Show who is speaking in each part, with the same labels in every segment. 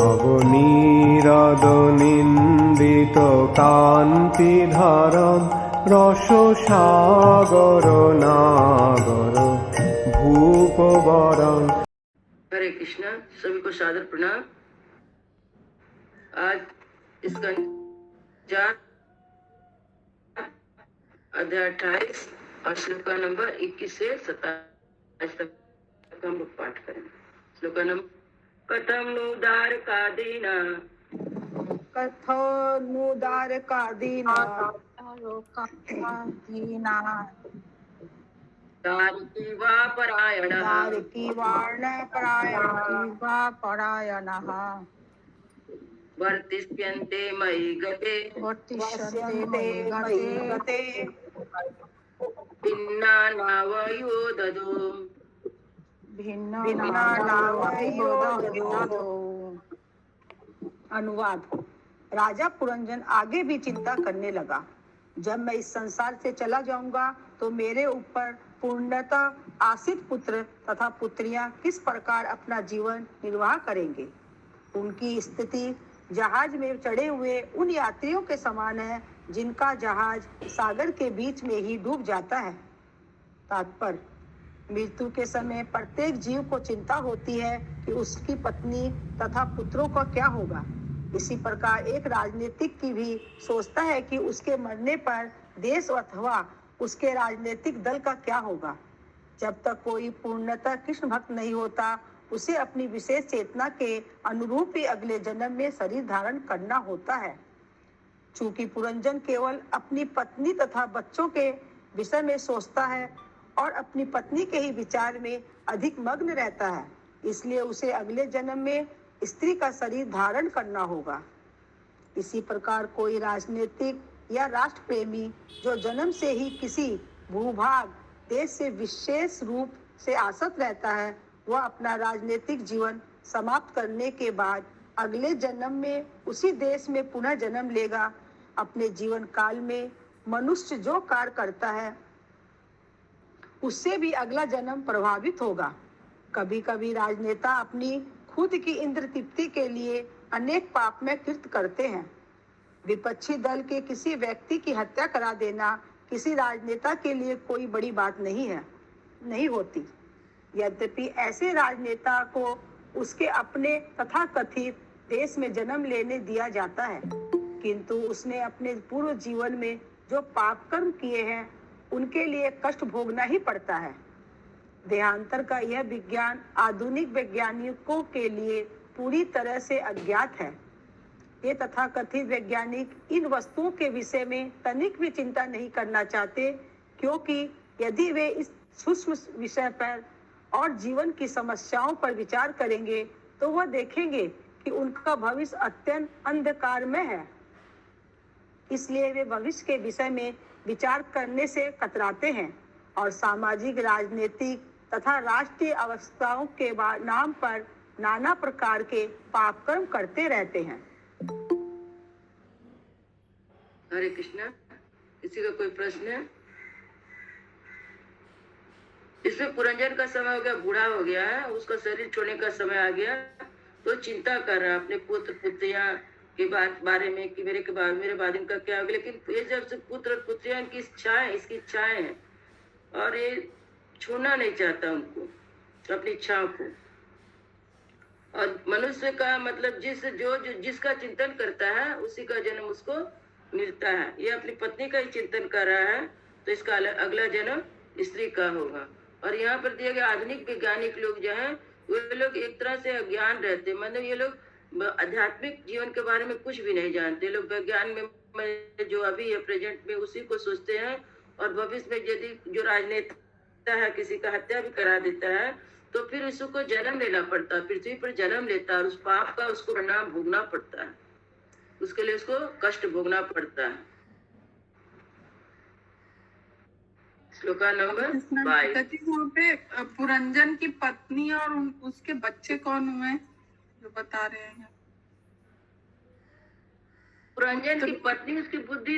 Speaker 1: নবনীরদনিন্দিত কান্তিধারম রসসাগর নাগর ভূপবরং।
Speaker 2: हरे कृष्णा, सभी को सादर प्रणाम। आज इसका अध्याय 28 और श्लोक नंबर 21 से 27 तक हम लोग पाठ करेंगे। श्लोक नंबर कथम नुदारकादीना दारिकी वा परायणः वर्तिष्यन्ते मयि गते भिन्नानावयो ददो।
Speaker 3: अनुवाद। राजा पुरंजन आगे भी चिंता करने लगा, जब मैं इस संसार से चला जाऊंगा तो मेरे ऊपर पूर्णतः आश्रित पुत्र तथा पुत्रियां किस प्रकार अपना जीवन निर्वाह करेंगे। उनकी स्थिति जहाज में चढ़े हुए उन यात्रियों के समान है जिनका जहाज सागर के बीच में ही डूब जाता है। तात्पर्य: मृत्यु के समय प्रत्येक जीव को चिंता होती है कि उसकी पत्नी तथा पुत्रों का क्या होगा। इसी प्रकार एक राजनीतिक की भी सोचता है कि उसके मरने पर देश अथवा उसके राजनीतिक दल का क्या होगा। जब तक कोई पूर्णतः कृष्ण भक्त नहीं होता, उसे अपनी विशेष चेतना के अनुरूप ही अगले जन्म में शरीर धारण करना होता है। चूंकि पुरंजन केवल अपनी पत्नी तथा बच्चों के विषय में सोचता है और अपनी पत्नी के ही विचार में अधिक मग्न रहता है, इसलिए उसे अगले जन्म में स्त्री का शरीर धारण करना होगा। इसी प्रकार कोई राजनीतिक या राष्ट्र प्रेमी जो जन्म से ही किसी भूभाग देश से विशेष रूप से आसक्त रहता है, वह अपना राजनीतिक जीवन समाप्त करने के बाद अगले जन्म में उसी देश में पुनः जन्म लेगा। अपने जीवन काल में मनुष्य जो कार्य करता है उससे भी अगला जन्म प्रभावित होगा। कभी कभी राजनेता अपनी खुद की इंद्र तृप्ति के लिए अनेक पापमय कृत्य करते हैं। विपक्षी दल के किसी व्यक्ति की हत्या करा देना किसी राजनेता के लिए कोई बड़ी बात नहीं होती। यद्यपि ऐसे राजनेता को उसके अपने तथाकथित देश में जन्म लेने दिया जाता है, किंतु उसने अपने पूर्व जीवन में जो पाप कर्म किए हैं उनके लिए कष्ट भोगना ही पड़ता है। देहांतर का यह विज्ञान आधुनिक वैज्ञानिकों के लिए पूरी तरह से अज्ञात है। ये तथाकथित वैज्ञानिक इन वस्तुओं के विषय में तनिक भी चिंता नहीं करना चाहते, क्योंकि यदि वे इस सूक्ष्म विषय पर और जीवन की समस्याओं पर विचार करेंगे तो वह देखेंगे कि उनका भविष्य अत्यंत अंधकारमय है। इसलिए वे भविष्य के विषय में विचार करने से कतराते हैं और सामाजिक, राजनीतिक तथा राष्ट्रीय अवस्थाओं के नाम पर नाना प्रकार के पाप कर्म करते रहते हैं।
Speaker 2: हरे कृष्णा। किसी का कोई प्रश्न है? इसमें पुरंजन का समय हो गया, बूढ़ा हो गया है, उसका शरीर छोड़ने का समय आ गया, तो चिंता कर रहा है अपने पुत्र पुत्रियां के बारे में कि मेरे बाद इनका क्या होगा। लेकिन ये जब से पुत्र और पुत्रियां की इच्छाएं, इसकी इच्छाएं हैं और ये छूना नहीं चाहता उनको, अपनी इच्छाओं को। और मनुष्य का मतलब जिसका चिंतन करता है उसी का जन्म उसको मिलता है। ये अपनी पत्नी का ही चिंतन कर रहा है तो इसका अगला जन्म स्त्री का होगा। और यहाँ पर दिए गए आधुनिक वैज्ञानिक लोग जो हैं वे लोग एक तरह से अज्ञान रहते, मतलब ये लोग आध्यात्मिक जीवन के बारे में कुछ भी नहीं जानते। लोग विज्ञान में जो अभी है प्रेजेंट में उसी को सोचते हैं, और भविष्य में यदि जो राजनेता है किसी का हत्या भी करा देता है तो फिर उसको जन्म लेना पड़ता है, पृथ्वी पर जन्म लेता है और उस पाप का उसको परिणाम भोगना पड़ता है, उसके लिए उसको कष्ट भोगना पड़ता है। श्लोका नंबर 22।
Speaker 4: वहाँ पे पुरंजन की पत्नी और उसके बच्चे कौन हुए जो बता रहे हैं?
Speaker 2: पुरंजन की पत्नी उसकी बुद्धि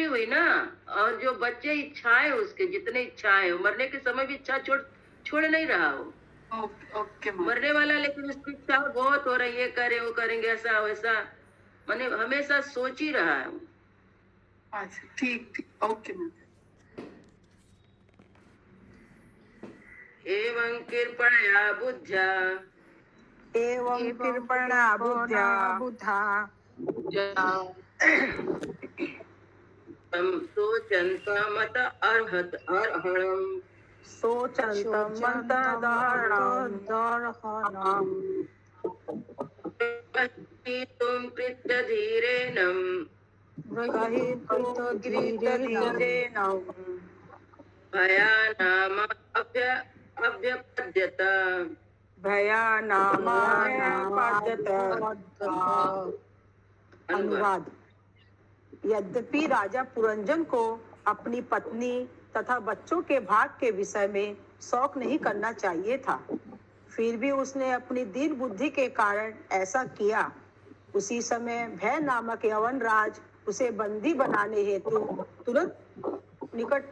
Speaker 2: हुई ना, और जो बच्चे इच्छाएं उसके जितने इच्छाएं, मरने के समय भी इच्छा छोड़ नहीं रहा हो,
Speaker 4: ओके ओके माता।
Speaker 2: मरने वाला, लेकिन उसकी इच्छा बहुत हो रही है, करे वो करेंगे ऐसा वैसा, मैंने हमेशा सोच ही रहा है।
Speaker 4: अच्छा ठीक ठीक ओके माता।
Speaker 2: एवं कृपया बुद्ध्या
Speaker 3: एवं कृपणा बुद्ध्या
Speaker 2: सोचन्तमत अर्हणम्
Speaker 3: सोचन्तं मंतदहरणम्
Speaker 2: ग्रहीतुं कृत्यधीरेणम्
Speaker 3: गृहीतधीरेण
Speaker 2: भयानाम अभ्यपद्यत।
Speaker 3: भयानामाद्यत। अनुवाद। यद्यपि राजा पुरंजन को अपनी पत्नी तथा बच्चों के भाग के विषय में शौक नहीं करना चाहिए था, फिर भी उसने अपनी दीन बुद्धि के कारण ऐसा किया। उसी समय भय नामक यवन राज उसे बंदी बनाने हेतु तुरंत निकट।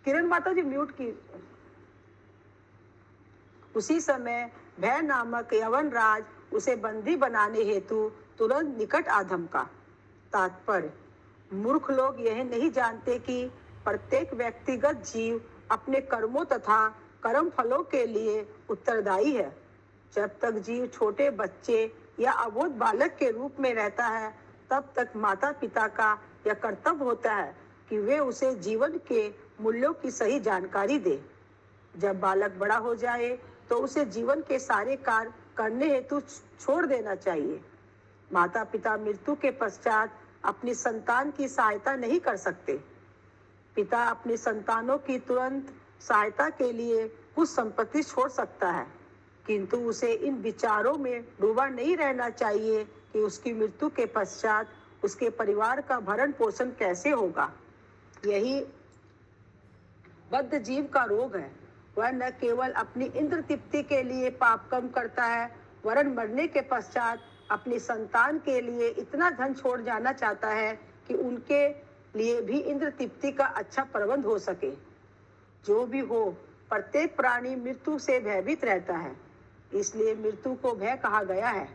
Speaker 3: किरण माता जी म्यूट की। उसी समय भय नामक यवन राज उसे बंदी बनाने हेतु तुरंत निकट आ धमका। तात्पर्य: मूर्ख लोग यह नहीं जानते कि प्रत्येक व्यक्तिगत जीव अपने कर्मों तथा कर्म फलों के लिए उत्तरदायी है। जब तक जीव छोटे बच्चे या अबोध बालक के रूप में रहता है, तब तक माता पिता का यह कर्तव्य होता है कि वे उसे जीवन के मूल्यों की सही जानकारी दे। जब बालक बड़ा हो जाए तो उसे जीवन के सारे कार्य करने हेतु छोड़ देना चाहिए। माता पिता मृत्यु के पश्चात अपनी संतान की सहायता नहीं कर सकते। पिता अपनी संतानों की तुरंत सहायता के लिए कुछ संपत्ति छोड़ सकता है, किंतु उसे इन विचारों में डूबा नहीं रहना चाहिए कि उसकी मृत्यु के पश्चात उसके परिवार का भरण पोषण कैसे होगा। यही बद्ध जीव का रोग है। वह न केवल अपनी इंद्र तृप्ति के लिए पाप कम करता है, वरन मरने के पश्चात अपनी संतान के लिए इतना धन छोड़ जाना चाहता है कि उनके लिए भी इंद्र तृप्ति का अच्छा प्रबंध हो सके। जो भी हो, प्रत्येक प्राणी मृत्यु से भयभीत रहता है, इसलिए मृत्यु को भय कहा गया है।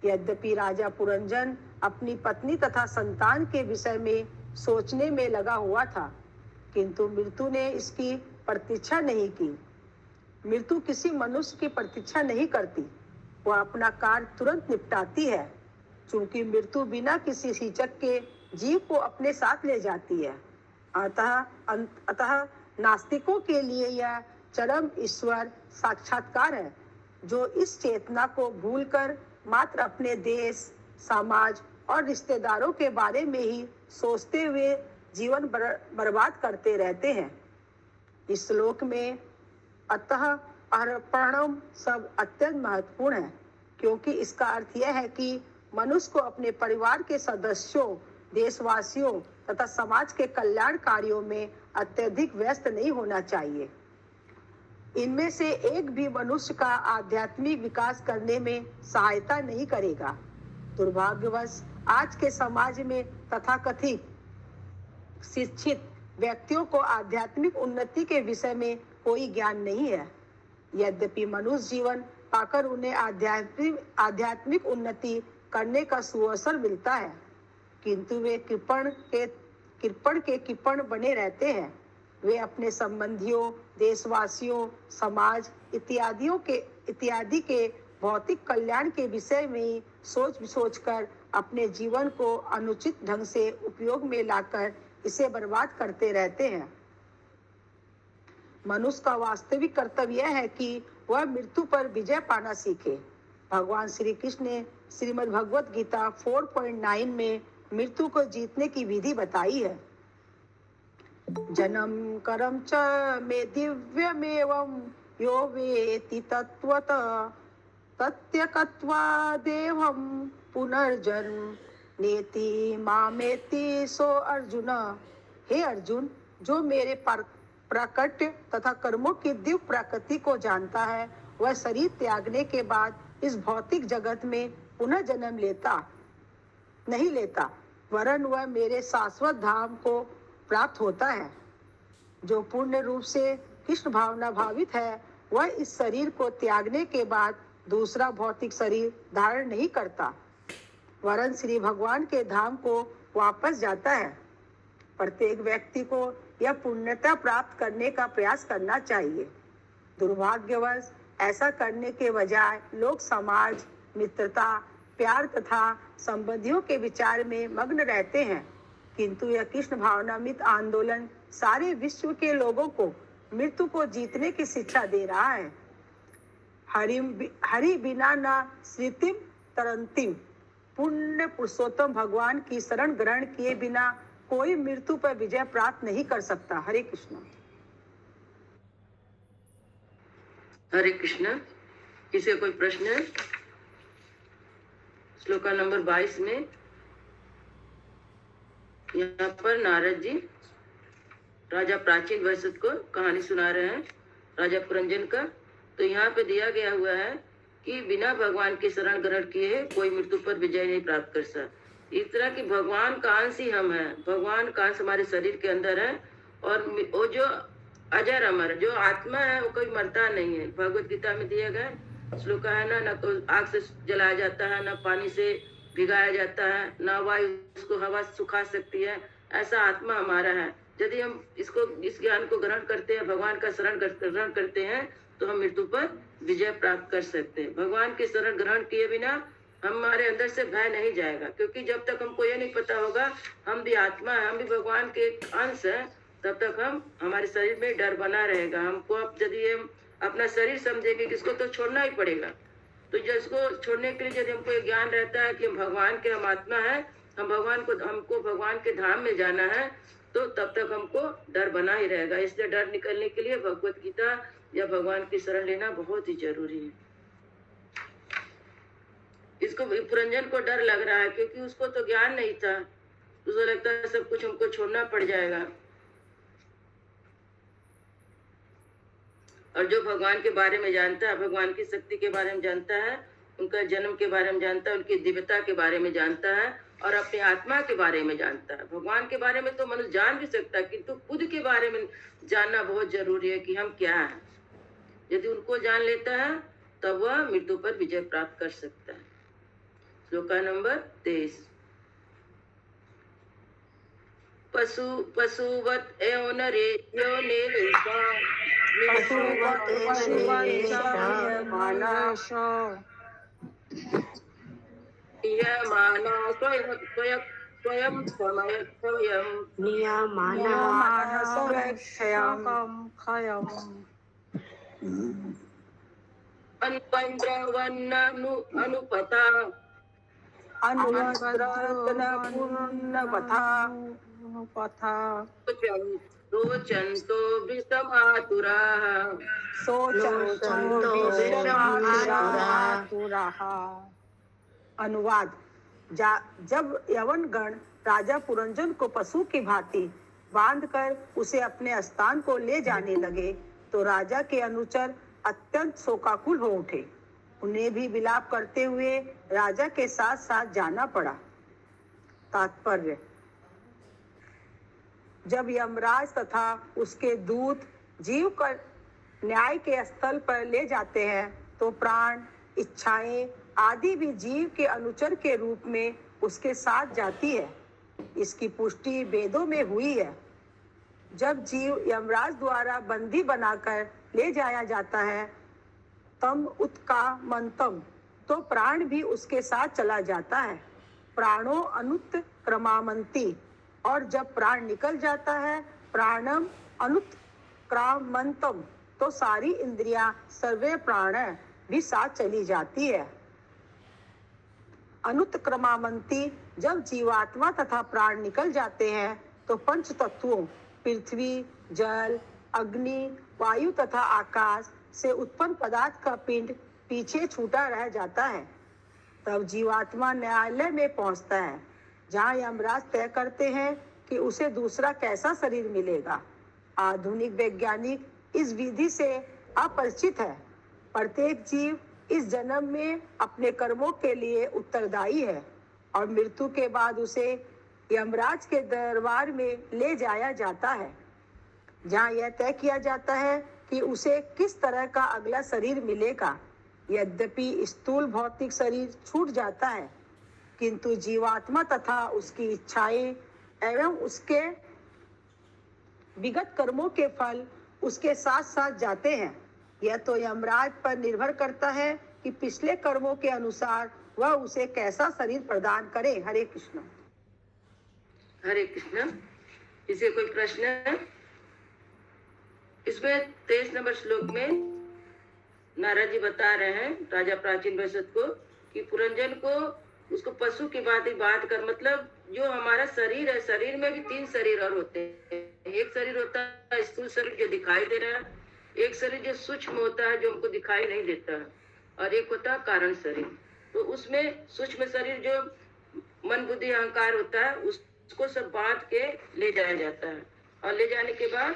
Speaker 3: यद्यपि राजा पुरंजन अपनी पत्नी तथा संतान के विषय में सोचने में लगा हुआ था, किंतु मृत्यु ने इसकी प्रतीक्षा नहीं की। मृत्यु किसी मनुष्य की प्रतीक्षा नहीं करती, वह अपना कार्य तुरंत निपटाती है, क्योंकि मृत्यु बिना किसी हिचक के जीव को अपने साथ ले जाती है। अतः नास्तिकों के लिए यह चरम ईश्वर साक्षात्कार है, जो इस चेतना को भूलकर मात्र अपने देश, समाज और रिश्तेदारों के बारे में ही सोचते हुए जीवन बर्बाद करते रहते हैं। इस श्लोक में अतः अर्पणम शब्द अत्यंत महत्वपूर्ण है, क्योंकि इसका अर्थ यह है कि मनुष्य को अपने परिवार के सदस्यों, देशवासियों तथा समाज के कल्याण कार्यों में अत्यधिक व्यस्त नहीं होना चाहिए। इनमें से एक भी मनुष्य का आध्यात्मिक विकास करने में सहायता नहीं करेगा। दुर्भाग्यवश आज के समाज में तथाकथित शिक्षित व्यक्तियों को आध्यात्मिक उन्नति के विषय में कोई ज्ञान नहीं है। यद्यपि मनुष्य जीवन पाकर उन्हें आध्यात्मिक उन्नति करने का सुअवसर मिलता है, किंतु वे कृपण के बने रहते हैं। वे अपने संबंधियों, देशवासियों, समाज इत्यादि के भौतिक कल्याण के विषय में ही सोचकर अपने जीवन को अनुचित ढंग से उपयोग में लाकर इसे बर्बाद करते रहते हैं। मनुष्य का वास्तविक कर्तव्य यह है कि वह मृत्यु पर विजय पाना सीखे। भगवान श्री कृष्ण ने श्रीमद् भगवत गीता 4.9 में मृत्यु को जीतने की विधि बताई है। जन्म कर्म च मे दिव्यमेवं यो वेति तत्वतः तत्यक्त्वा देवं पुनर्जन्म नेति मामेति सो अर्जुन। हे अर्जुन, जो मेरे प्राकट्य तथा कर्मों की दिव्य प्रकृति को जानता है, वह शरीर त्यागने के बाद इस भौतिक जगत में पुनः जन्म नहीं लेता, वरन वह मेरे शाश्वत धाम को प्राप्त होता है। जो पूर्ण रूप से कृष्ण भावना भावित है वह इस शरीर को त्यागने के बाद दूसरा भौतिक शरीर धारण नहीं करता, वरन श्री भगवान के धाम को वापस जाता है। प्रत्येक व्यक्ति को यह पुण्यता प्राप्त करने का प्रयास करना चाहिए। दुर्भाग्यवश ऐसा करने के बजाय लोग समाज, मित्रता, प्यार तथा संबंधियों के विचार में मग्न रहते हैं, किंतु यह कृष्ण भावनामृत आंदोलन सारे विश्व के लोगों को मृत्यु को जीतने की शिक्षा दे रहा है। हरि बिना न स्मृतिम तरंतिम, पुण्य पुरुषोत्तम भगवान की शरण ग्रहण किए बिना कोई मृत्यु पर विजय प्राप्त नहीं कर सकता। हरे कृष्ण।
Speaker 2: हरे कृष्ण। किसी कोई प्रश्न है? श्लोका नंबर 22 में यहाँ पर नारद जी राजा प्राचीन वैश्य को कहानी सुना रहे हैं, राजा पुरंजन का। तो यहाँ पे दिया गया हुआ है कि बिना भगवान की शरण ग्रहण किए कोई मृत्यु पर विजय नहीं प्राप्त कर सकता। इस तरह की भगवान का अंश ही हम हैं, भगवान का अंश हमारे शरीर के अंदर है, और वो जो अजर अमर जो आत्मा है वो कभी मरता नहीं है। भगवत गीता में दिया गया श्लोक है ना तो आग से जलाया जाता है, ना पानी से भिगाया जाता है, ना वायु उसको हवा सुखा सकती है। ऐसा आत्मा हमारा है। यदि हम इस ज्ञान को ग्रहण करते हैं, भगवान का शरण ग्रहण करते हैं, तो हम मृत्यु पर विजय प्राप्त कर सकते हैं। भगवान के शरण ग्रहण किए बिना हमारे अंदर से भय नहीं जाएगा, क्योंकि जब तक हमको ये नहीं पता होगा हम भी आत्मा है, हम भी भगवान के अंश है, तब तक हमारे शरीर में डर बना रहेगा। हमको अब यदि हम अपना शरीर समझेंगे कि इसको तो छोड़ना ही पड़ेगा, तो जिसको छोड़ने के लिए यदि हमको ये ज्ञान रहता है कि हम भगवान के हम आत्मा है, हमको भगवान के धाम में जाना है, तो तब तक हमको डर बना ही रहेगा। इसलिए डर निकलने के लिए भगवत गीता या भगवान की शरण लेना बहुत ही जरूरी है। इसको पुरंजन को डर लग रहा है क्योंकि उसको तो ज्ञान नहीं था, उसको लगता है सब कुछ हमको छोड़ना पड़ जाएगा। और जो भगवान के बारे में जानता है, भगवान की शक्ति के बारे में जानता है, उनका जन्म के बारे में जानता है, उनकी दिव्यता के बारे में जानता है, और अपनी आत्मा के बारे में जानता है। भगवान के बारे में तो मनुष्य जान भी सकता है, किंतु खुद के बारे में जानना बहुत जरूरी है कि हम क्या हैं। यदि उनको जान लेता है तब वह मृत्यु पर विजय प्राप्त कर सकता है। श्लोका नंबर 23। पशुवत एव नरे यो निरेशा स्वयं अनुपता रोचन्तो विषमातुराः
Speaker 3: अनुवाद। जब यवन गण राजा पुरंजन को पशु की भांति बांधकर उसे अपने स्थान को ले जाने लगे, तो राजा के अनुचर अत्यंत शोकाकुल हो उठे। उन्हें भी विलाप करते हुए राजा के साथ साथ जाना पड़ा। तात्पर्य: जब यमराज तथा उसके दूत जीव को न्याय के स्थल पर ले जाते हैं, तो प्राण, इच्छाएं आदि भी जीव के अनुचर के रूप में उसके साथ जाती है। इसकी पुष्टि वेदों में हुई है। जब जीव यमराज द्वारा बंदी बनाकर ले जाया जाता है, तम उत्कामंतम, तो प्राण भी उसके साथ चला जाता है। प्राणो अनुत्क्रमामंती, और जब प्राण निकल जाता है, प्राणम अनुत्क्रामंतम, तो सारी इंद्रियां, सर्वे प्राण भी साथ चली जाती है। अनुत्क्रमामंती, जब जीवात्मा तथा प्राण निकल जाते हैं, तो पंच तत्वों पृथ्वी, जल, अग्नि, वायु तथा आकाश से उत्पन्न पदार्थ का पिंड पीछे छूटा रह जाता है। तब जीवात्मा न्यायालय में पहुंचता है, जहां यमराज तय करते हैं कि उसे दूसरा कैसा शरीर मिलेगा। आधुनिक वैज्ञानिक इस विधि से अपरिचित है। प्रत्येक जीव इस जन्म में अपने कर्मों के लिए उत्तरदायी है, और मृत्यु के बाद उसे यमराज के दरबार में ले जाया जाता है, जहां यह तय किया जाता है कि उसे किस तरह का अगला शरीर मिलेगा। यद्यपि स्थूल भौतिक शरीर छूट जाता है, किंतु जीवात्मा तथा उसकी इच्छाएं एवं उसके विगत कर्मों के फल उसके साथ साथ जाते हैं। यह तो यमराज पर निर्भर करता है कि पिछले कर्मों के अनुसार वह उसे कैसा शरीर प्रदान करे। हरे कृष्ण।
Speaker 2: हरे कृष्ण। इसे कोई प्रश्न है? इसमें 23 नंबर श्लोक में नारद जी बता रहे हैं राजा प्राचीन वसत को कि पुरंजन को उसको पशु की बात कर, मतलब जो हमारा शरीर है, शरीर में भी 3 शरीर और होते हैं। एक शरीर होता है स्थूल शरीर जो दिखाई दे रहा है, एक शरीर जो सूक्ष्म होता है जो हमको दिखाई नहीं देता है, और एक होता है कारण शरीर। तो उसमें सूक्ष्म शरीर जो मन बुद्धि अहंकार होता है उसको सब बांट के ले जाया जाता है, और ले जाने के बाद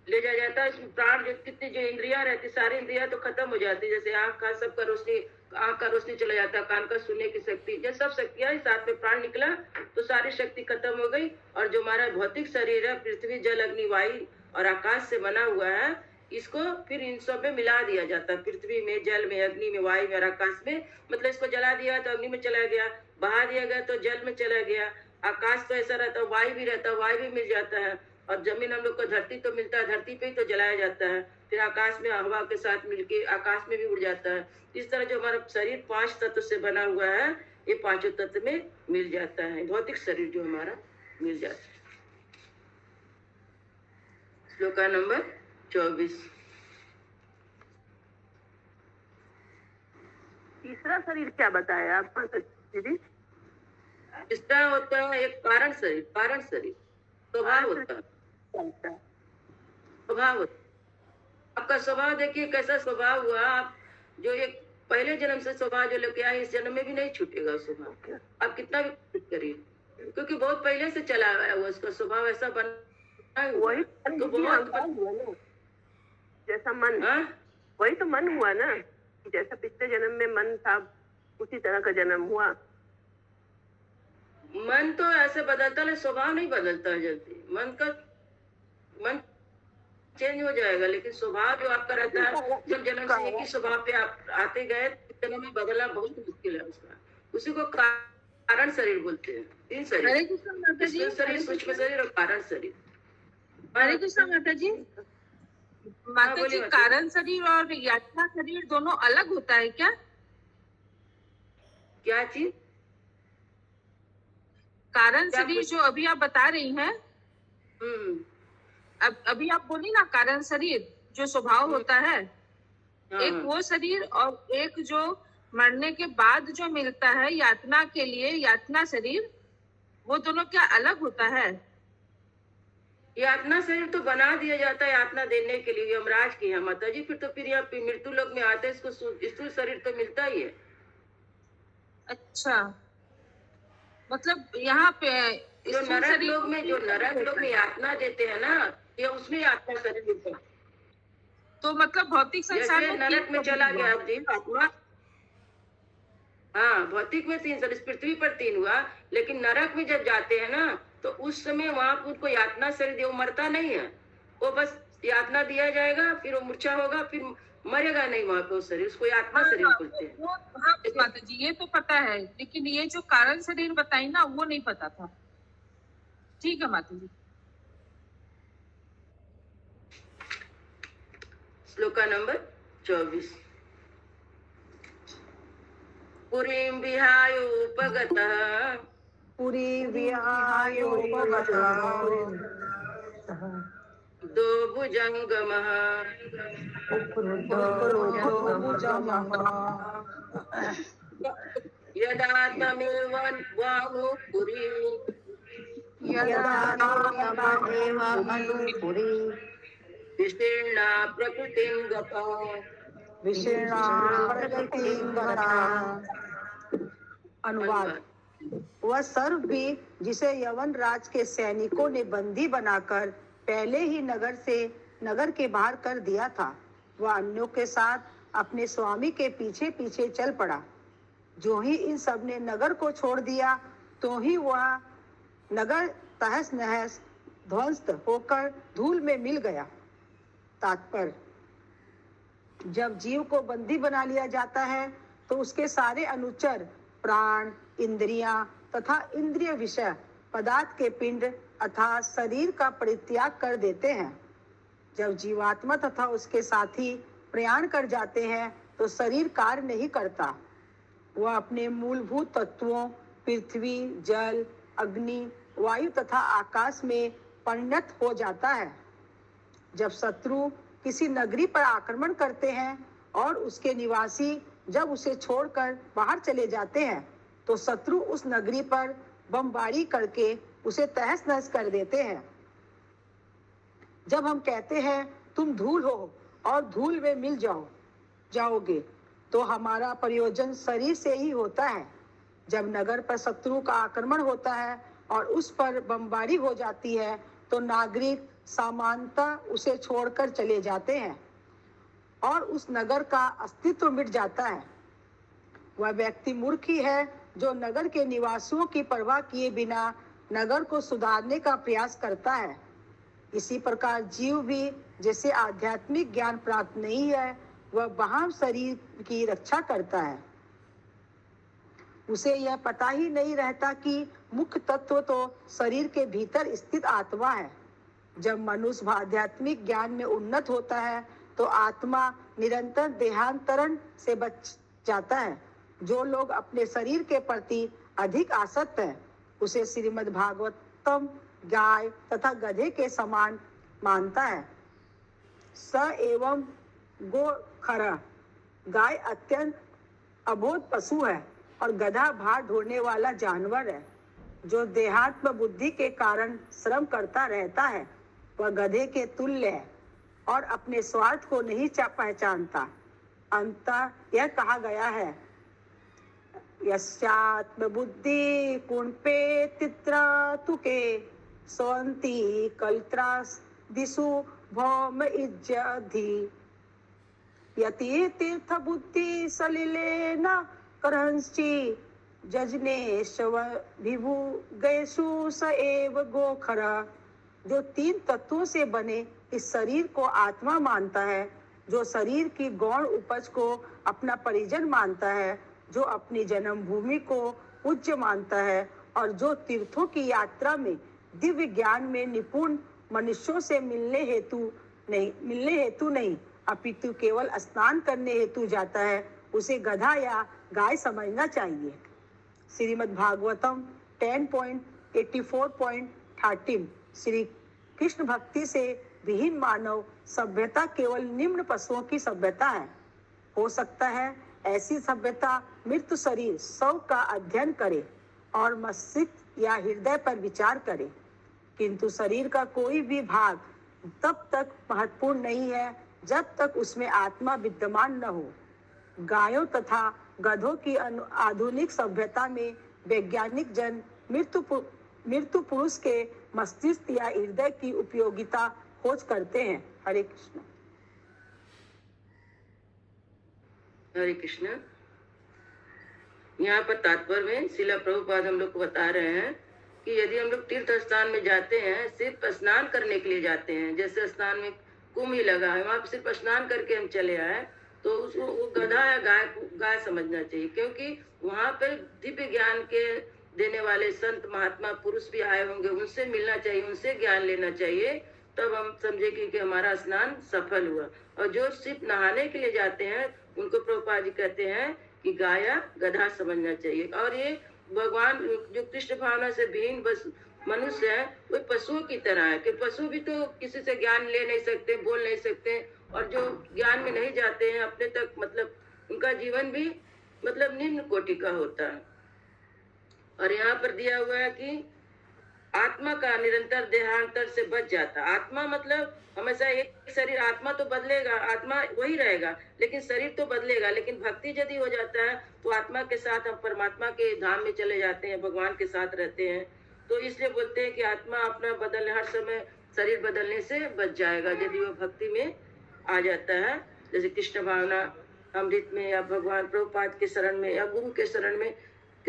Speaker 2: ले जाया जाता है। इसमें प्राण जो कितनी जो इंद्रियां रहती, सारी इंद्रियां तो खत्म हो जाती है। जैसे आंख का सबका रोशनी, आंख का रोशनी चला जाता है, कान का सुनने की शक्ति, जब सब शक्तियां साथ में प्राण निकला तो सारी शक्ति खत्म हो गई। और जो हमारा भौतिक शरीर है, पृथ्वी जल अग्नि वायु और आकाश से बना हुआ है, इसको फिर इन सब में मिला दिया जाता है। पृथ्वी में, जल में, अग्नि में, वायु में और आकाश में, मतलब इसको जला दिया तो अग्नि में चला गया, बहा दिया गया तो जल में चला गया। आकाश तो ऐसा रहता है, वायु भी रहता है, वायु भी मिल जाता है, और जमीन हम लोग को धरती तो मिलता है, धरती पे ही तो जलाया जाता है। फिर आकाश में हवा के साथ मिलके आकाश में भी उड़ जाता है। इस तरह जो हमारा शरीर 5 तत्व से बना हुआ है, ये 5 तत्व में मिल जाता है, भौतिक शरीर जो हमारा मिल जाता है। श्लोक नंबर 24।
Speaker 5: तीसरा शरीर क्या बताया आप दीदी?
Speaker 2: तीसरा होता है एक कारण शरीर। कारण शरीर स्वभाव होता है, स्वभाव होता है। आपका स्वभाव देखिए कैसा स्वभाव हुआ। आप जो एक पहले जन्म से स्वभाव जो लेके आए, इस जन्म में भी नहीं छूटेगा स्वभाव। आप कितना भी कोशिश करिए, क्योंकि बहुत पहले से चला आया हुआ उसका स्वभाव ऐसा बना।
Speaker 5: वही
Speaker 2: तो बहुत
Speaker 5: जैसा मन, वही तो मन हुआ ना, जैसा पिछले जन्म में मन था उसी तरह का जन्म हुआ।
Speaker 2: मन तो ऐसे बदलता है, स्वभाव नहीं बदलता है जल्दी। मन चेंज हो जाएगा, लेकिन स्वभाव जो आपका रहता है, जब जन्म से एक ही स्वभाव पे आप आते गए, जन्म में बदलना बहुत मुश्किल है उसका। उसी को कारण शरीर बोलते हैं। 3 शरीर, स्थूल शरीर, सूक्ष्म शरीर और कारण शरीर।
Speaker 4: हरे कृष्ण माता जी। माता जी, कारण शरीर और यातना शरीर दोनों अलग होता है क्या?
Speaker 2: क्या चीज?
Speaker 4: कारण शरीर जो अभी आप बता रही हैं, अभी आप बोली ना कारण शरीर जो स्वभाव होता है, एक वो शरीर और एक जो मरने के बाद जो मिलता है यातना के लिए, यातना शरीर, वो दोनों क्या अलग होता है?
Speaker 2: यातना शरीर तो बना दिया जाता है यातना देने के लिए, यमराज की है माता जी। फिर तो फिर यहाँ मृत्यु लोक में आते हैं, इसको स्थूल शरीर तो मिलता ही है।
Speaker 4: अच्छा, मतलब यहाँ पे
Speaker 2: जो नरक लोक में यातना देते हैं ना, ये उसमें यातना शरीर मिलता है।
Speaker 4: तो मतलब भौतिक संसार में
Speaker 2: नरक में चला गया आत्मा, हाँ भौतिक में 3 शरीर, पृथ्वी पर 3 हुआ, लेकिन नरक में जब जाते हैं ना, तो उस समय वहां उनको यातना शरीर, वो मरता नहीं है, वो बस यातना दिया जाएगा, फिर वो मूर्छा होगा, फिर मरेगा नहीं वहां पे शरीर, उसको यातना शरीर बोलते हैं।
Speaker 4: हाँ माता जी, ये तो पता है, लेकिन ये जो कारण शरीर बताई ना, वो नहीं पता था। ठीक है माता जी।
Speaker 2: श्लोका नंबर 24। पुरीं विहायोपगतः,
Speaker 3: पुरी विहायोपगतः
Speaker 2: दो भुजंगमः, यदा तमेवानुपुरी, विशीर्णा प्रकृतिं गता,
Speaker 3: अनुवाद। वह सर्व भी जिसे यवन राज के सैनिकों ने बंदी बनाकर पहले ही नगर के बाहर कर दिया था, वह अन्यों के साथ अपने स्वामी के पीछे पीछे चल पड़ा। जो ही इन सब ने नगर को छोड़ दिया, तो ही वह नगर तहस नहस ध्वस्त होकर धूल में मिल गया। तात्पर्य, जब जीव को बंदी बना लिया जाता है तो उसके सारे अनुचर प्राण, इंद्रियां तथा इंद्रिय विषय पदार्थ के पिंड अर्थात शरीर का परित्याग कर देते हैं। जब जीवात्मा तथा उसके साथी प्रयाण कर जाते हैं तो शरीर कार्य नहीं करता। वह अपने मूलभूत तत्वों पृथ्वी, जल, अग्नि, वायु तथा आकाश में परिणत हो जाता है। जब शत्रु किसी नगरी पर आक्रमण करते हैं और उसके निवासी जब उसे छोड़कर बाहर चले जाते हैं तो शत्रु उस नगरी पर बमबारी करके उसे तहस नहस कर देते हैं। जब हम कहते हैं तुम धूल हो और धूल में मिल जाओगे तो हमारा प्रयोजन शरीर से ही होता है। जब नगर पर शत्रु का आक्रमण होता है और उस पर बमबारी हो जाती है तो नागरिक सामान्यतः उसे छोड़कर चले जाते हैं और उस नगर का अस्तित्व मिट जाता है। वह व्यक्ति मूर्ख ही है जो नगर के निवासियों की परवाह किए बिना नगर को सुधारने का प्रयास करता है। इसी प्रकार जीव भी जैसे आध्यात्मिक ज्ञान प्राप्त नहीं है, वह बाह्य शरीर की रक्षा करता है। उसे यह पता ही नहीं रहता कि मुख्य तत्व तो शरीर के भीतर स्थित आत्मा है। जब मनुष्य आध्यात्मिक ज्ञान में उन्नत होता है तो आत्मा निरंतर देहांतरण से बच जाता है। जो लोग अपने शरीर के प्रति अधिक आसक्त है उसे श्रीमद् भागवतम गाय तथा गधे के समान मानता है। स एवं गो खरा, गाय अत्यंत अबोध पशु है और गधा भार ढोने वाला जानवर है। जो देहात्म बुद्धि के कारण श्रम करता रहता है वह गधे के तुल्य है और अपने स्वार्थ को नहीं पहचानता। अंततः यह कहा गया है, यस्यात्म बुद्धि कुणपे तित्रा तुके सोन्ति कल्त्रास दिशु भौम इज्जधि यति तीर्थ बुद्धि सलिले न करंसि जजनेश्व विभु गैसु स एव गोखरा। जो तीन तत्वों से बने इस शरीर को आत्मा मानता है, जो शरीर की गौण उपज को अपना परिजन मानता है, जो अपनी जन्मभूमि को पूज्य मानता है और जो तीर्थों की यात्रा में दिव्य ज्ञान में निपुण मनुष्यों से मिलने हेतु नहीं अपितु केवल स्नान करने हेतु जाता है, उसे गधा या गाय समझना चाहिए। श्रीमद् भागवतम 10.84.13 श्री कृष्ण भक्ति से विहीन मानव सभ्यता केवल निम्न पशुओं की सभ्यता है। हो सकता है ऐसी सभ्यता मृत्यु शरीर शव का अध्ययन करे और मस्तिष्क या हृदय पर विचार करे, किंतु शरीर का कोई भी भाग तब तक महत्वपूर्ण नहीं है जब तक उसमें आत्मा विद्यमान न हो। गायों तथा गधों की आधुनिक सभ्यता में वैज्ञानिक जन मृत्यु पुरुष के मस्तिष्क या हृदय की उपयोगिता खोज करते हैं। हरे कृष्ण।
Speaker 2: हरे कृष्ण। यहाँ पर तात्पर्य में शिला प्रभुपाद हम लोग को बता रहे हैं कि यदि हम लोग तीर्थ स्थान में जाते हैं, सिर्फ स्नान करने के लिए जाते हैं, जैसे स्नान में कुंभ ही लगा है, वहां पर सिर्फ स्नान करके हम चले आए, तो उसको वो गधा या गाय समझना चाहिए, क्योंकि वहां पर दिव्य ज्ञान के देने वाले संत महात्मा पुरुष भी आए होंगे, उनसे मिलना चाहिए, उनसे ज्ञान लेना चाहिए, तब हम समझे कि हमारा स्नान सफल हुआ। और जो सिर्फ नहाने के लिए जाते हैं उनको प्रभुपाद जी कहते हैं कि गाय या गधा समझना चाहिए। और ये भगवान जो कृष्ण भावना से विहीन बस मनुष्य है, वो पशुओं की तरह है कि पशु भी तो किसी से ज्ञान ले नहीं सकते, बोल नहीं सकते, और जो ज्ञान में नहीं जाते हैं अपने तक, मतलब उनका जीवन भी मतलब निम्न कोटि का होता है। और यहाँ पर दिया हुआ है कि आत्मा का निरंतर देहांतर से बच जाता। आत्मा मतलब हमेशा एक शरीर, आत्मा तो बदलेगा, आत्मा वही रहेगा, लेकिन शरीर तो बदलेगा। लेकिन भक्ति यदि हो जाता है तो आत्मा के साथ हम परमात्मा के धाम में चले जाते हैं, भगवान के साथ रहते हैं। तो इसलिए बोलते हैं कि आत्मा अपना बदलने, हर समय शरीर बदलने से बच जाएगा यदि वो भक्ति में आ जाता है, जैसे कृष्ण भावना अमृत में या भगवान प्रभुपाद के शरण में या गुरु के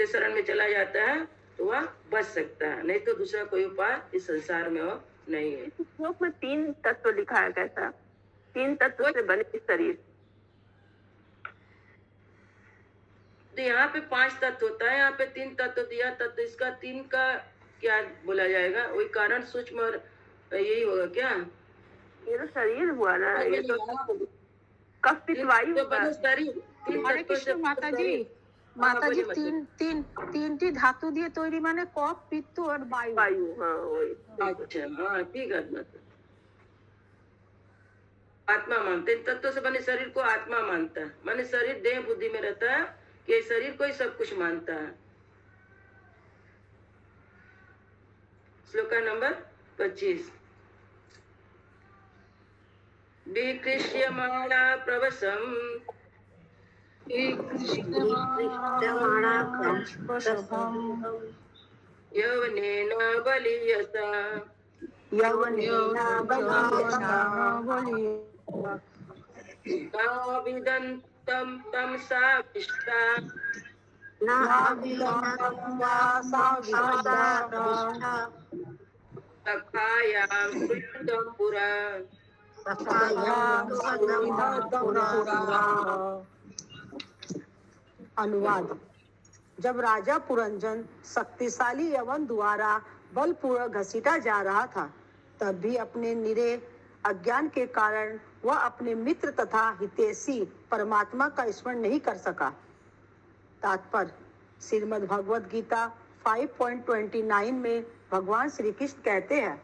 Speaker 2: शरण में चला जाता है, तो वह बच सकता है, नहीं तो दूसरा कोई उपाय इस संसार में हो नहीं है।
Speaker 5: श्लोक में 3 तत्व लिखा है कैसा? तीन तत्व से बने इस शरीर।
Speaker 2: तो यहाँ पे 5 तत्व होता है, यहाँ पे 3 तत्व दिया, तत्व इसका 3 का क्या बोला जाएगा? वही कारण सूक्ष्म और यही होगा क्या?
Speaker 5: ये तो शरीर हुआ ना, ये तो कफ पित्त वायु होगा।
Speaker 3: हरे कृष्ण माता जी, माता जी तीन टी धातु दिए तैरी माने कफ पित्त और वायु।
Speaker 5: वायु, हाँ वही।
Speaker 2: अच्छा, हाँ ठीक है। आत्मा मानते हैं, तत्व से बने शरीर को आत्मा मानता है, माने शरीर देह बुद्धि में रहता है कि शरीर को ही सब कुछ मानता है। श्लोक नंबर 25। विकृष्यमाणा प्रवशम् यवनेन बलीयसा नाभिदन्तं तं साविष्टा सखायां सुहृदं पुरा।
Speaker 3: अनुवाद। जब राजा पुरंजन शक्तिशाली यवन द्वारा बलपूर्वक घसीटा जा रहा था, तब भी अपने निरे अज्ञान के कारण वह अपने मित्र तथा हितैषी परमात्मा का स्मरण नहीं कर सका। तात्पर्य: श्रीमद् भगवद गीता 5.29 में भगवान श्री कृष्ण कहते हैं,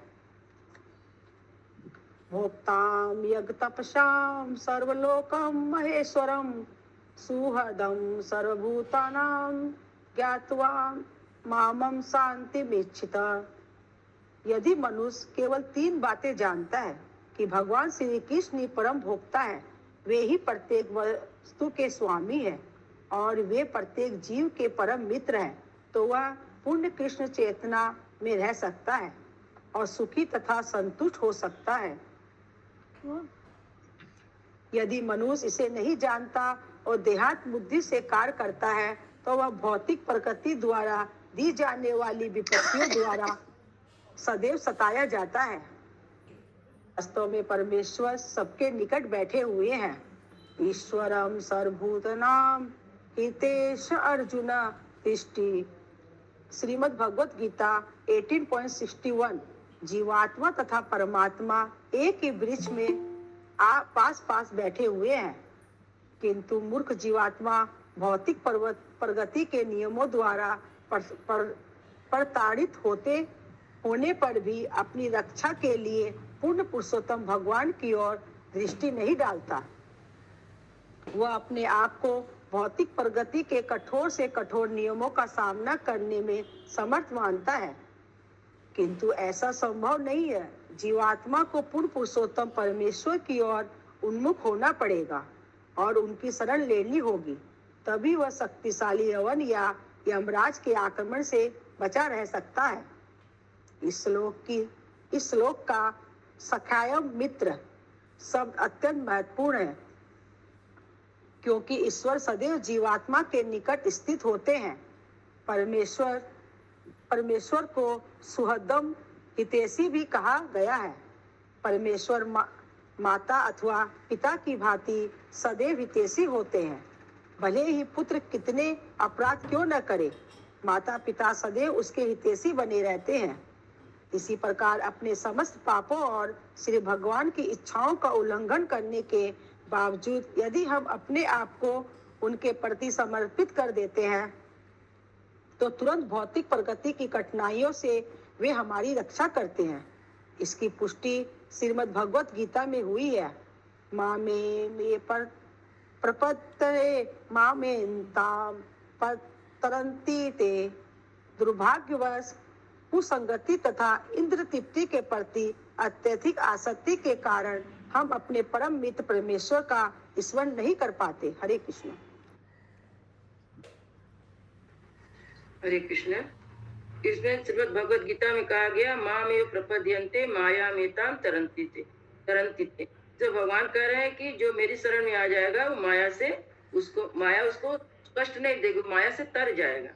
Speaker 3: भोक्ताम यज्ञ तपसाम सर्वलोकम महेश्वरम सुहृदं सर्वभूतानां ज्ञात्वा मामं शांतिमीच्छिता। यदि मनुष्य केवल 3 बातें जानता है कि भगवान श्री कृष्ण ही परम भोक्ता है, वे ही प्रत्येक वस्तु के स्वामी है और वे प्रत्येक जीव के परम मित्र हैं, तो वह पूर्ण कृष्ण चेतना में रह सकता है और सुखी तथा संतुष्ट हो सकता है। यदि मनुष्य इसे नहीं जानता और देहात बुद्धि से कार्य करता है, तो वह भौतिक प्रकृति द्वारा दी जाने वाली विपत्तियों द्वारा सदैव सताया जाता है। वास्तव में परमेश्वर सबके निकट बैठे हुए हैं। ईश्वरम सर्वभूतानां हितेश अर्जुन तिष्ठि। श्रीमद् भगवत गीता 18.61। जीवात्मा तथा परमात्मा एक ही वृक्ष में पास बैठे हुए हैं, किंतु मूर्ख जीवात्मा भौतिक प्रगति के नियमों द्वारा प्रताड़ित होने पर भी अपनी रक्षा के लिए पूर्ण पुरुषोत्तम भगवान की ओर दृष्टि नहीं डालता। वह अपने आप को भौतिक प्रगति के कठोर से कठोर नियमों का सामना करने में समर्थ मानता है, किंतु ऐसा संभव नहीं है। जीवात्मा को पूर्ण पुरुषोत्तम परमेश्वर की ओर उन्मुख होना पड़ेगा और उनकी शरण लेनी होगी, तभी वह शक्तिशाली यवन या यमराज के आक्रमण से बचा रह सकता है। इस श्लोक का सखायम मित्र शब्द अत्यंत महत्वपूर्ण है, क्योंकि ईश्वर सदैव जीवात्मा के निकट स्थित होते हैं। परमेश्वर को सुहृदम हितैषी भी कहा गया है। परमेश्वर माता अथवा पिता की भांति सदैव हितैषी होते हैं। भले ही पुत्र कितने अपराध क्यों न करे, माता पिता सदैव उसके हितैषी बने रहते हैं। इसी प्रकार अपने समस्त पापों और श्री भगवान की इच्छाओं का उल्लंघन करने के बावजूद यदि हम अपने आप को उनके प्रति समर्पित कर देते हैं, तो तुरंत भौतिक प्रगति की कठिनाइयों से वे हमारी रक्षा करते हैं। इसकी पुष्टि श्रीमद् भगवत गीता में हुई है। माँ में प्रपत्तरे माँ में ताम तरंती ते। दुर्भाग्यवश कुसंगति तथा इंद्र तृप्ति के प्रति अत्यधिक आसक्ति के कारण हम अपने परम मित्र परमेश्वर का स्मरण नहीं कर पाते। हरे कृष्ण।
Speaker 2: हरे कृष्ण। इसमें श्रीमद् भगवद गीता में कहा गया, माम एव प्रपद्यन्ते मायामेताम तरन्ति ते। जो भगवान कह रहे हैं कि जो मेरी शरण में आ जाएगा वो माया उसको कष्ट नहीं देगी, माया से तर जाएगा।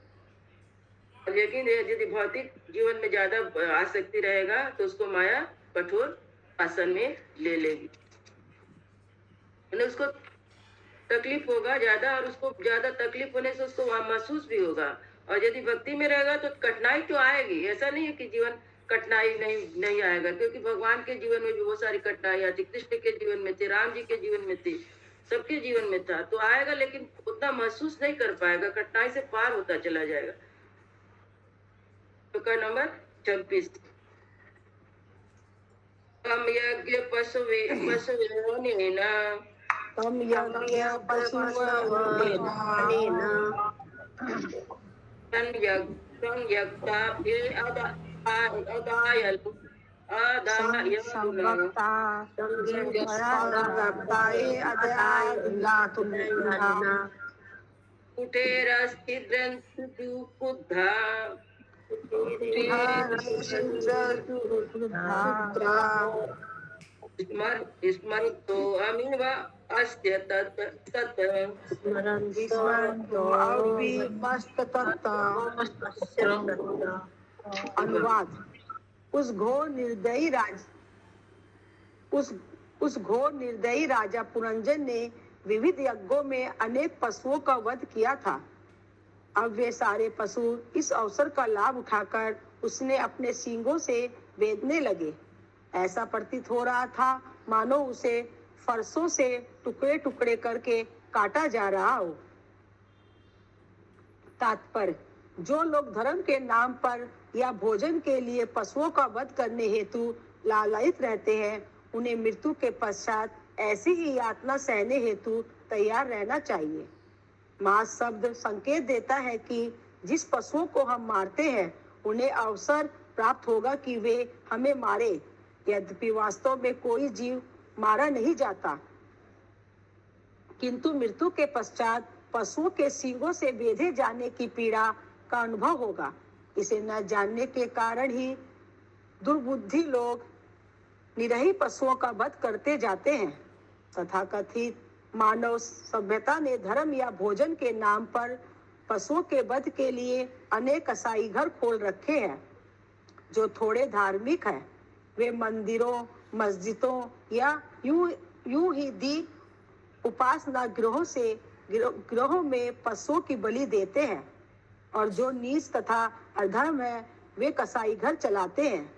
Speaker 2: लेकिन यदि भौतिक जीवन में ज्यादा आसक्ति रहेगा तो उसको माया कठोर आसन में ले लेगी। यानी उसको तकलीफ होगा ज्यादा, और उसको ज्यादा तकलीफ होने से उसको वहां महसूस भी होगा। और यदि भक्ति में रहेगा तो कठिनाई तो आएगी, ऐसा नहीं है कि जीवन कठिनाई नहीं आएगा, क्योंकि भगवान के जीवन में भी बहुत सारी कठिनाई आती, कृष्ण के जीवन में थी, राम जी के जीवन में थी, सबके जीवन में था, तो आएगा, लेकिन उतना महसूस नहीं कर पाएगा, कठिनाई से पार होता चला जाएगा। तो का नंबर 26, तम यज्ञ पशुविन
Speaker 3: तम यज्ञ पशुवनेन संवक्ता संवक्ताये अदयादिलातुना
Speaker 2: कुटेरस्थिद्रन्सुदुःखुद्धा स्मरतो अमीव अस्य तत् तत्
Speaker 3: अनुवाद। उस घोर निर्दयी राजा पुरंजन ने विविध यज्ञों में अनेक पशुओं का वध किया था। अब वे सारे पशु इस अवसर का लाभ उठाकर उसने अपने सींगों से बेधने लगे। ऐसा प्रतीत हो रहा था मानो उसे फरसों से टुकड़े टुकड़े करके काटा जा रहा हो। तात्पर्य, जो लोग धर्म के नाम पर या भोजन के लिए पशुओं का वध करने हेतु लालायित रहते हैं, उन्हें मृत्यु के पश्चात ऐसी ही यातना सहने हेतु तैयार रहना चाहिए। मांस शब्द संकेत देता है कि जिस पशुओं को हम मारते हैं उन्हें अवसर प्राप्त होगा कि वे हमें मारे। यद्यपि वास्तव में कोई जीव मारा नहीं जाता, किंतु मृत्यु के पश्चात पशुओं के सींगों से बेधे जाने की पीड़ा का अनुभव होगा। इसे न जानने के कारण ही दुर्बुद्धि लोग निरही पशुओं का वध करते जाते हैं। तथाकथित मानव सभ्यता ने धर्म या भोजन के नाम पर पशुओं के वध के लिए अनेक कसाई घर खोल रखे हैं। जो थोड़े धार्मिक हैं वे मंदिरों, मस्जिदों या यूं ही दी उपासना गृहों में पशुओं की बलि देते हैं, और जो नीच तथा अधर्म है वे कसाई घर चलाते हैं।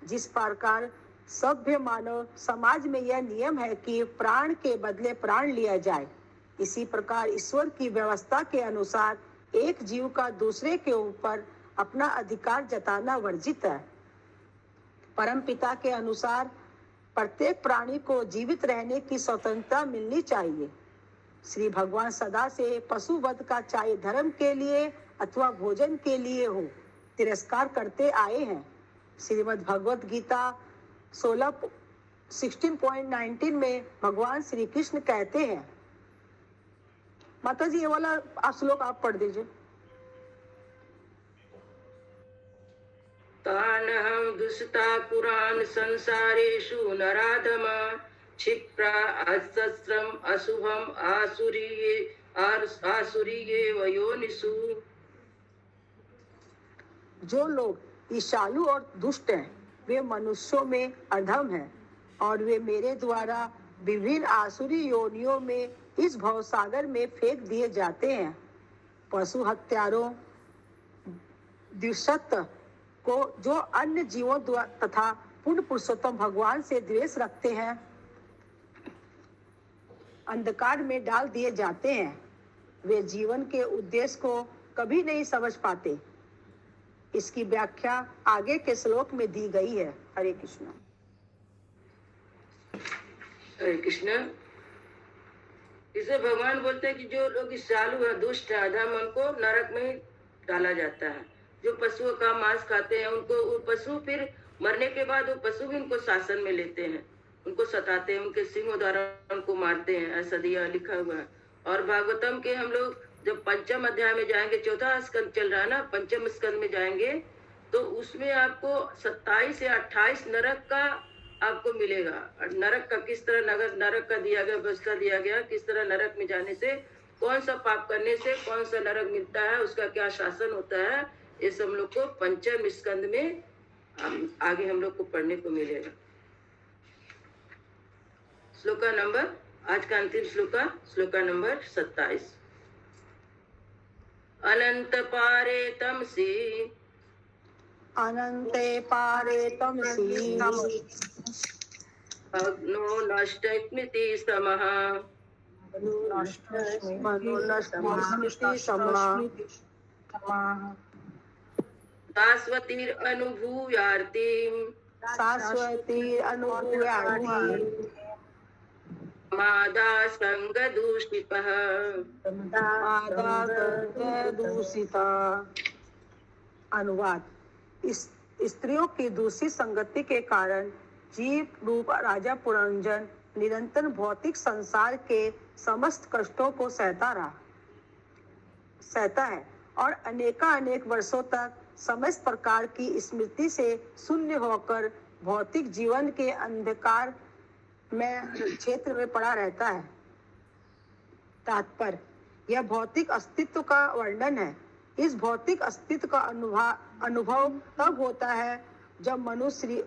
Speaker 3: जिस प्रकार सभ्य मानव समाज में यह नियम है कि प्राण के बदले प्राण लिया जाए, इसी प्रकार ईश्वर की व्यवस्था के अनुसार एक जीव का दूसरे के ऊपर अपना अधिकार जताना वर्जित है। परमपिता के अनुसार प्रत्येक प्राणी को जीवित रहने की स्वतंत्रता मिलनी चाहिए। श्री भगवान सदा से पशु वध का चाहे धर्म के लिए अथवा भोजन के लिए हो तिरस्कार करते आए हैं। श्रीमद् भगवत गीता 16:19 में भगवान श्री कृष्ण कहते हैं। माता जी ये वाला श्लोक आप पढ़ दीजिए।
Speaker 2: तानहं दुष्टा पुराण संसारेषु नराधमा क्षिप्रा असस्रम अशुभम आसुरीये वयोनिषु।
Speaker 3: जो लोग ईर्ष्यालु और दुष्ट हैं वे मनुष्यों में अधम हैं, और वे मेरे द्वारा विभिन्न आसुरी योनियों में इस भवसागर में फेंक दिए जाते हैं। पशु हत्यारों द्विषत को जो अन्य जीवों तथा पूर्ण पुरुषोत्तम भगवान से द्वेष रखते हैं अंधकार में डाल दिए जाते हैं। वे जीवन के उद्देश्य को कभी नहीं समझ पाते। इसकी व्याख्या आगे के श्लोक में दी गई है। हरे कृष्ण।
Speaker 2: हरे कृष्ण। इसे भगवान बोलते हैं कि जो लोग ईर्ष्यालु है, दुष्ट है, अधम, उनको नरक में ही डाला जाता है। जो पशुओं का मांस खाते हैं उनको, वो पशु फिर मरने के बाद वो पशु भी उनको शासन में लेते हैं, उनको सताते हैं, उनके सिंहों द्वारा उनको मारते हैं, ऐसा दिया लिखा हुआ है। और भागवतम के हम लोग जब पंचम अध्याय में जाएंगे, चौथा स्कंद चल रहा है ना, पंचम स्कंद में जाएंगे तो उसमें आपको 27 से 28 नरक का आपको मिलेगा। नरक का किस तरह नरक का दिया गया, व्यवस्था दिया गया, किस तरह नरक में जाने से, कौन सा पाप करने से कौन सा नरक मिलता है, उसका क्या शासन होता है, ये सब हम लोग को पंचम स्कंद में आगे हम लोग को पढ़ने को मिलेगा। श्लोका नंबर आज का अंतिम श्लोका नंबर 27। अनंत पारे तमसि
Speaker 3: अनंते पारे तमसि
Speaker 2: अग्नो नष्टमिति समः
Speaker 3: मनोनष्टमिति समः
Speaker 2: शाश्वतीरनुभूयार्तिम्
Speaker 3: शाश्वती अनुभूयार्ति
Speaker 2: मादासंगदूषितः
Speaker 3: दूषिता। अनुवाद। स्त्रियों की दूषित संगति के कारण जीव रूप राजा पुरंजन निरंतर भौतिक संसार के समस्त कष्टों को सहता है और अनेक वर्षों तक समस्त प्रकार की स्मृति से शून्य होकर भौतिक जीवन के अंधकार में क्षेत्र में पड़ा रहता है। तात्पर्य। यह भौतिक अस्तित्व का वर्णन है। इस भौतिक अस्तित्व का अनुभव तब होता है जब मनुष्य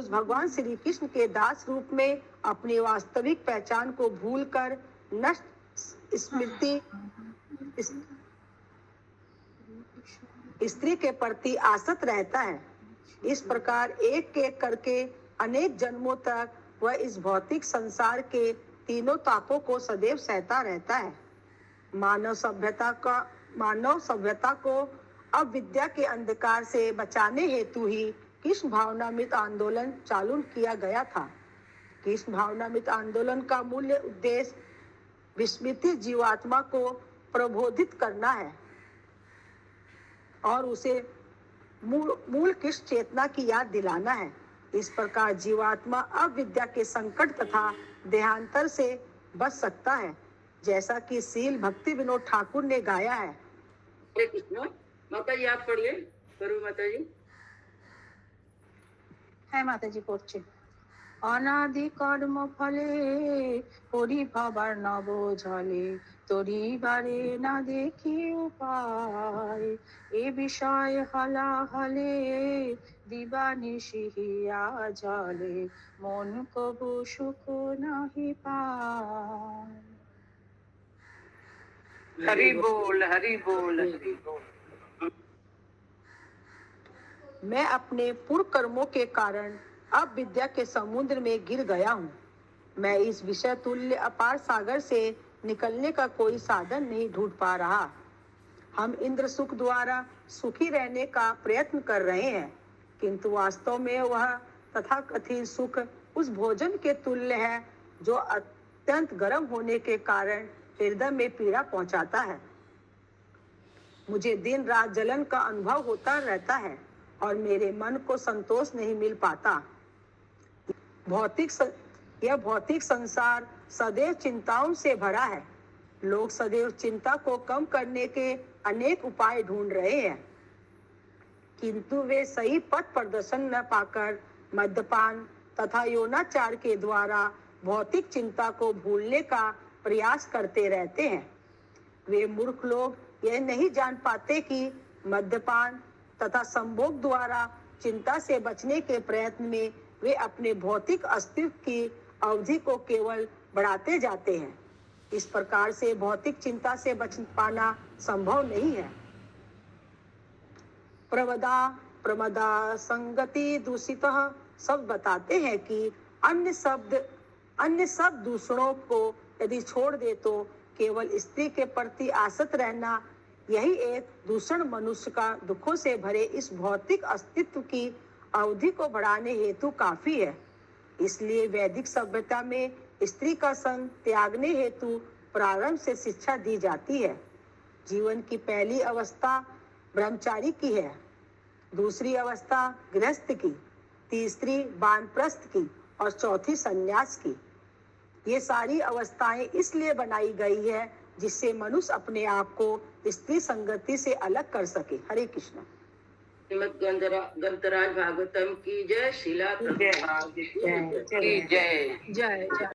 Speaker 3: भगवान श्री कृष्ण के दास रूप में अपनी वास्तविक पहचान को भूलकर नष्ट स्मृति स्त्री के प्रति आसक्त रहता है। इस प्रकार एक एक करके अनेक जन्मों तक वह इस भौतिक संसार के तीनों तापों को सदैव सहता रहता है। मानव सभ्यता को अविद्या के अंधकार से बचाने हेतु ही कृष्ण भावनामृत आंदोलन चालू किया गया था। कृष्ण भावनामृत आंदोलन का मूल उद्देश्य विस्मृति जीवात्मा को प्रबोधित करना है और उसे मूल कृष्ण चेतना की याद दिलाना है। इस प्रकार जीवात्मा अविद्या के संकट तथा देहांतर से बच सकता है, जैसा कि शील भक्ति विनोद ठाकुर ने गाया है।
Speaker 2: हरे कृष्ण। माता जी आप पढ़िए। करो माता जी।
Speaker 6: হ্যাঁ মাতাজি পড়ছে। অনাদি কর্ম ফলে পরিভবার নব জলে তরিবারে না দেখি উপায় এ বিষয় হলাহলে দিবানিশি হিয়া জলে মন কবু সুখ নাহি পায়।
Speaker 5: हरि बोल हरि बोल हरि बोल।
Speaker 3: मैं अपने पूर्व कर्मों के कारण अब विद्या के समुद्र में गिर गया हूँ। मैं इस विषय तुल्य अपार सागर से निकलने का कोई साधन नहीं ढूंढ पा रहा। हम इंद्र सुख द्वारा सुखी रहने का प्रयत्न कर रहे हैं, किंतु वास्तव में वह तथाकथित सुख उस भोजन के तुल्य है जो अत्यंत गर्म होने के कारण हृदय में पीड़ा पहुंचाता है। मुझे दिन रात जलन का अनुभव होता रहता है और मेरे मन को संतोष नहीं मिल पाता। यह भौतिक संसार सदैव चिंताओं से भरा है। लोग सदैव चिंता को कम करने के अनेक उपाय ढूंढ रहे हैं, किंतु वे सही पथ प्रदर्शन न पाकर मद्यपान तथा यौनाचार के द्वारा भौतिक चिंता को भूलने का प्रयास करते रहते हैं। वे मूर्ख लोग यह नहीं जान पाते कि मद्यपान तथा संभोग द्वारा चिंता से बचने के प्रयत्न में वे अपने भौतिक अस्तित्व की अवधि को केवल बढ़ाते जाते हैं। इस प्रकार से भौतिक चिंता से बच पाना संभव नहीं है। प्रमदा संगति दूषितः शब्द बताते हैं कि अन्य सब दूसरों को यदि छोड़ दे तो केवल स्त्री के प्रति आसक्त रहना यही एक दूषण मनुष्य का दुखों से भरे इस भौतिक अस्तित्व की अवधि को बढ़ाने हेतु काफी है। इसलिए वैदिक सभ्यता में स्त्री का संग त्यागने हेतु प्रारंभ से शिक्षा दी जाती है। जीवन की पहली अवस्था ब्रह्मचारी की है, दूसरी अवस्था गृहस्थ की, तीसरी वानप्रस्थ की और चौथी सन्यास की। ये सारी अवस्थाएं इसलिए बनाई गई है जिससे मनुष्य अपने आप को स्त्री संगति से अलग कर सके। हरे कृष्ण।
Speaker 2: श्रीमद् ग्रंथराज भागवतम की जय। शीला प्रभुपाद की जय।
Speaker 6: जय जय।